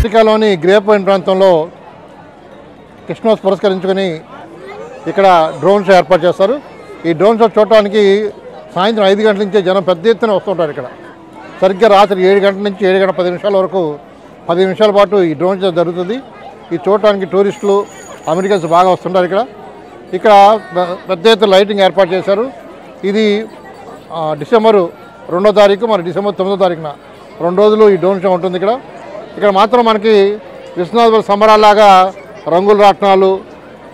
అమెరికాలోని grape wine ప్రాంతంలో Christmas పురస్కరించుకొని ఇక్కడ డ్రోన్ షో ఏర్పాటు చేస్తారు. ఈ డ్రోన్ షో చూడటానికి సాయంత్రం 5 గంటల నుంచే జనం పెద్ద ఎత్తున వస్తుంటారు. ఇక్కడ సరిగ్గా రాత్రి 7 గంటల నుంచి 7 గంటల 10 నిమిషాల వరకు 10 నిమిషాల పాటు ఈ డ్రోన్ షో జరుగుతుంది. ఇది చూడటానికి టూరిస్టులు అమెరికన్స్ బాగా వస్తుంటారు. ఇక్కడ పెద్ద ఎత్తున లైటింగ్ ఏర్పాటు చేశారు. ఇది డిసెంబర్ 2వ తారీఖు మరి డిసెంబర్ 9వ తారీఖున 2 రోజులు ఈ డ్రోన్ షో ఉంటుంది. ఇక్కడ మాత్రం మనకి విశ్వనాథ సంబరాల్లాగా రంగుల రాట్నాలు,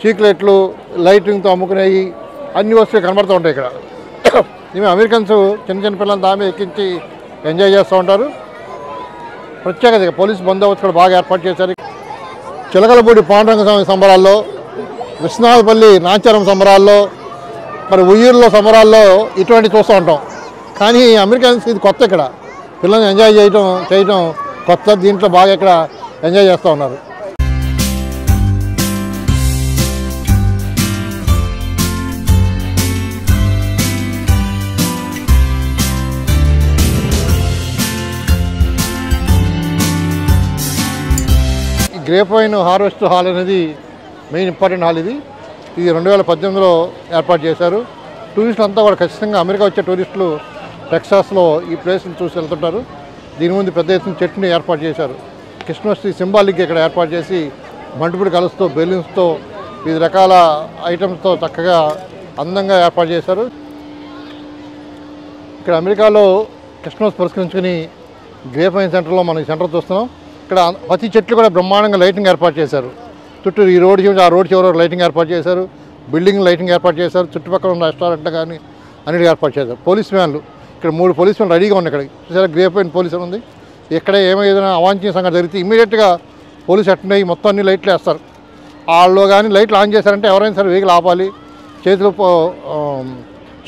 చీక్లెట్లు, లైటింగ్తో అమ్ముకునేవి అన్ని వస్తువులు కనబడుతూ ఉంటాయి. ఇక్కడ ఇవి అమెరికన్స్ చిన్న చిన్న పిల్లలను దామి ఎక్కించి ఎంజాయ్ చేస్తూ ఉంటారు. ప్రత్యేకత పోలీసు బందోబస్తు కూడా బాగా ఏర్పాటు చేశారు. చిలకలపూడి పాండురంగ స్వామి సంబరాల్లో, విశ్వనాథపల్లి నాచారం సంబరాల్లో, మరి ఉయ్యూరులో సంబరాల్లో ఇటువంటి చూస్తూ ఉంటాం. కానీ అమెరికన్స్ ఇది కొత్త. ఇక్కడ పిల్లల్ని ఎంజాయ్ చేయటం కొత్త. దీంట్లో బాగా ఇక్కడ ఎంజాయ్ చేస్తూ ఉన్నారు. గ్రేప్ వైన్ హార్వెస్ట్ హాల్ అనేది మెయిన్ ఇంపార్టెంట్ హాల్. ఇది 2018లో ఏర్పాటు చేశారు. టూరిస్టులు అంతా కూడా ఖచ్చితంగా అమెరికా వచ్చే టూరిస్టులు టెక్సాస్లో ఈ ప్లేస్ని చూసి వెళ్తుంటారు. దీని ముందు పెద్ద ఎత్తున చెట్టుని ఏర్పాటు చేశారు. క్రిస్మస్ ట్రీ సింబాలిక్గా ఇక్కడ ఏర్పాటు చేసి బంటుపుడి కలుస్తూ బెలూన్స్తో వివిధ రకాల ఐటమ్స్తో చక్కగా అందంగా ఏర్పాటు చేశారు. ఇక్కడ అమెరికాలో క్రిస్మస్ పురస్కరించుకుని గ్రేప్ వైన్ సెంటర్లో మనం ఈ సెంటర్ చూస్తున్నాం. ఇక్కడ ప్రతి చెట్లు కూడా బ్రహ్మాండంగా లైటింగ్ ఏర్పాటు చేశారు. చుట్టూ ఈ రోడ్ చివరి ఆ రోడ్ చివరి లైటింగ్ ఏర్పాటు చేశారు. బిల్డింగ్ లైటింగ్ ఏర్పాటు చేశారు. చుట్టుపక్కల ఉన్న రెస్టారెంట్లు కానీ అన్నిటికీ ఏర్పాటు చేశారు. పోలీస్ వ్యాన్లు ఇక్కడ 3 పోలీస్ వ్యాన్లు రెడీగా ఉన్నాయి. ఇక్కడ చూసారా గ్రేప్ వైన్ పోలీస్ వ్యాన్ ఉంది. ఎక్కడ ఏదైనా అవాంఛనీయ సంఘటన జరిగితే ఇమీడియట్గా పోలీసు అటెండ్ అయ్యి మొత్తం అన్ని లైట్లు వేస్తారు. వాళ్ళు కానీ లైట్లు ఆన్ చేశారంటే ఎవరైనా సరే వెహికల్ ఆపాలి. చేతులు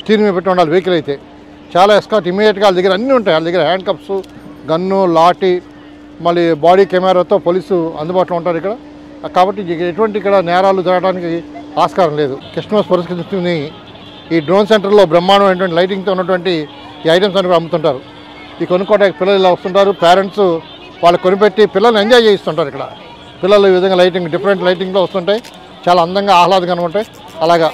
స్టీరింగ్ మీద పెట్టి ఉండాలి. వెహికల్ అయితే చాలా ఎస్కాట్ ఇమీడియట్గా వాళ్ళ దగ్గర అన్నీ ఉంటాయి. వాళ్ళ దగ్గర హ్యాండ్ కప్స్, గన్ను, లాఠీ, మళ్ళీ బాడీ కెమెరాతో పోలీసు అందుబాటులో ఉంటారు ఇక్కడ. కాబట్టి ఎటువంటి ఇక్కడ నేరాలు జరగడానికి ఆస్కారం లేదు. క్రిస్మస్ పురస్కరించుకుని ఈ డ్రోన్ సెంటర్లో బ్రహ్మాండమైనటువంటి లైటింగ్తో ఉన్నటువంటి ఈ ఐటమ్స్ అన్ని కూడా అమ్ముతుంటారు. ఈ కొనుక్కోవడానికి పిల్లలు ఇలా వస్తుంటారు. పేరెంట్స్ వాళ్ళు కొనిపెట్టి పిల్లల్ని ఎంజాయ్ చేస్తుంటారు. ఇక్కడ పిల్లలు ఈ విధంగా లైటింగ్ డిఫరెంట్ లైటింగ్లో వస్తుంటాయి. చాలా అందంగా ఆహ్లాదంగా ఉంటాయి. అలాగా